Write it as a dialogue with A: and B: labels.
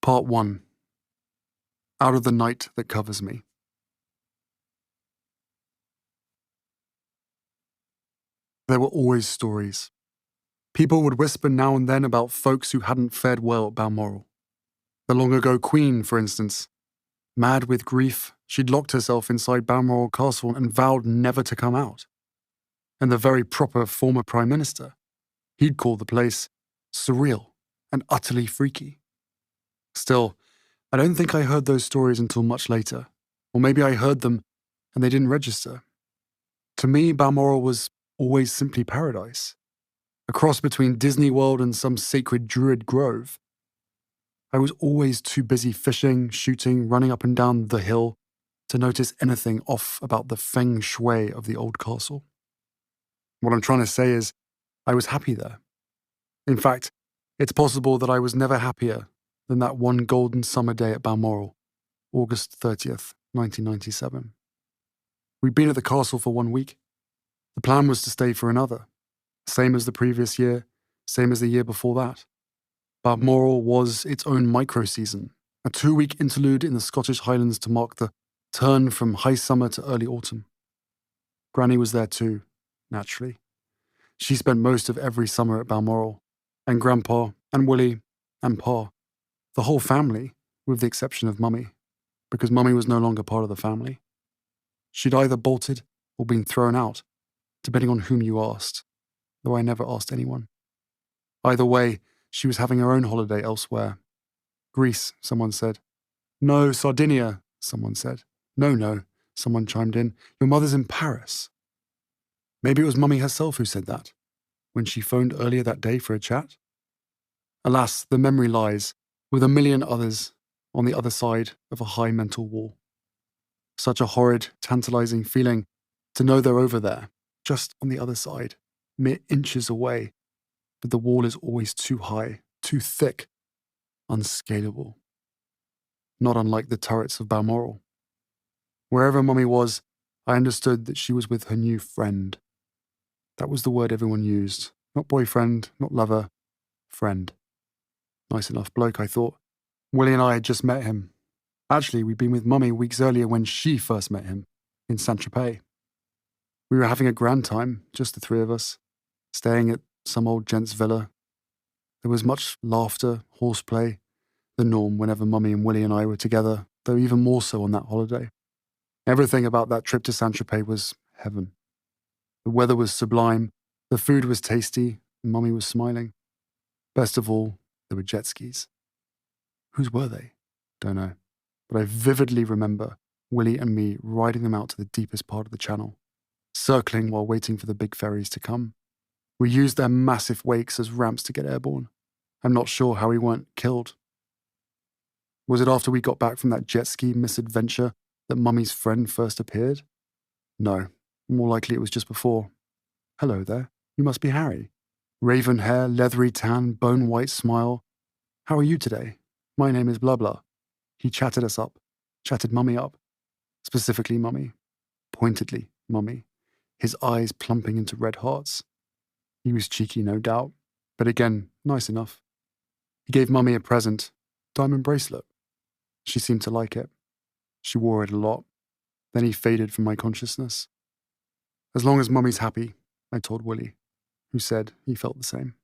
A: Part 1. Out of the night that covers me. There were always stories. People would whisper now and then about folks who hadn't fared well at Balmoral. The long-ago Queen, for instance. Mad with grief, she'd locked herself inside Balmoral Castle and vowed never to come out. And the very proper former Prime Minister, he'd call the place surreal and utterly freaky. Still, I don't think I heard those stories until much later, or maybe I heard them and they didn't register. To me, Balmoral was always simply paradise, a cross between Disney World and some sacred druid grove. I was always too busy fishing, shooting, running up and down the hill to notice anything off about the feng shui of the old castle. What I'm trying to say is, I was happy there. In fact, it's possible that I was never happier than that one golden summer day at Balmoral, August 30th, 1997. We'd been at the castle for 1 week. The plan was to stay for another, same as the previous year, same as the year before that. Balmoral was its own micro-season, a 2-week interlude in the Scottish Highlands to mark the turn from high summer to early autumn. Granny was there too, naturally. She spent most of every summer at Balmoral, and Grandpa, and Willie, and Pa. The whole family, with the exception of Mummy, because Mummy was no longer part of the family. She'd either bolted or been thrown out, depending on whom you asked, though I never asked anyone. Either way, she was having her own holiday elsewhere. Greece, someone said. No, Sardinia, someone said. No, someone chimed in. Your mother's in Paris. Maybe it was Mummy herself who said that, when she phoned earlier that day for a chat. Alas, the memory lies, with a million others, on the other side of a high mental wall. Such a horrid, tantalizing feeling to know they're over there, just on the other side, mere inches away, but the wall is always too high, too thick, unscalable. Not unlike the turrets of Balmoral. Wherever Mummy was, I understood that she was with her new friend. That was the word everyone used. Not boyfriend, not lover, friend. Nice enough bloke, I thought. Willie and I had just met him. Actually, we'd been with Mummy weeks earlier when she first met him, in Saint-Tropez. We were having a grand time, just the three of us, staying at some old gent's villa. There was much laughter, horseplay, the norm whenever Mummy and Willie and I were together, though even more so on that holiday. Everything about that trip to Saint-Tropez was heaven. The weather was sublime, the food was tasty, and Mummy was smiling. Best of all, there were jet skis. Whose were they? Don't know. But I vividly remember Willie and me riding them out to the deepest part of the channel, circling while waiting for the big ferries to come. We used their massive wakes as ramps to get airborne. I'm not sure how we weren't killed. Was it after we got back from that jet ski misadventure that Mummy's friend first appeared? No, more likely it was just before. Hello there, you must be Harry. Raven hair, leathery tan, bone-white smile. How are you today? My name is blah blah. He chatted us up, chatted Mummy up. Specifically Mummy. Pointedly Mummy. His eyes plumping into red hearts. He was cheeky, no doubt, but again, nice enough. He gave Mummy a present, diamond bracelet. She seemed to like it. She wore it a lot. Then he faded from my consciousness. As long as Mummy's happy, I told Willie, who said he felt the same.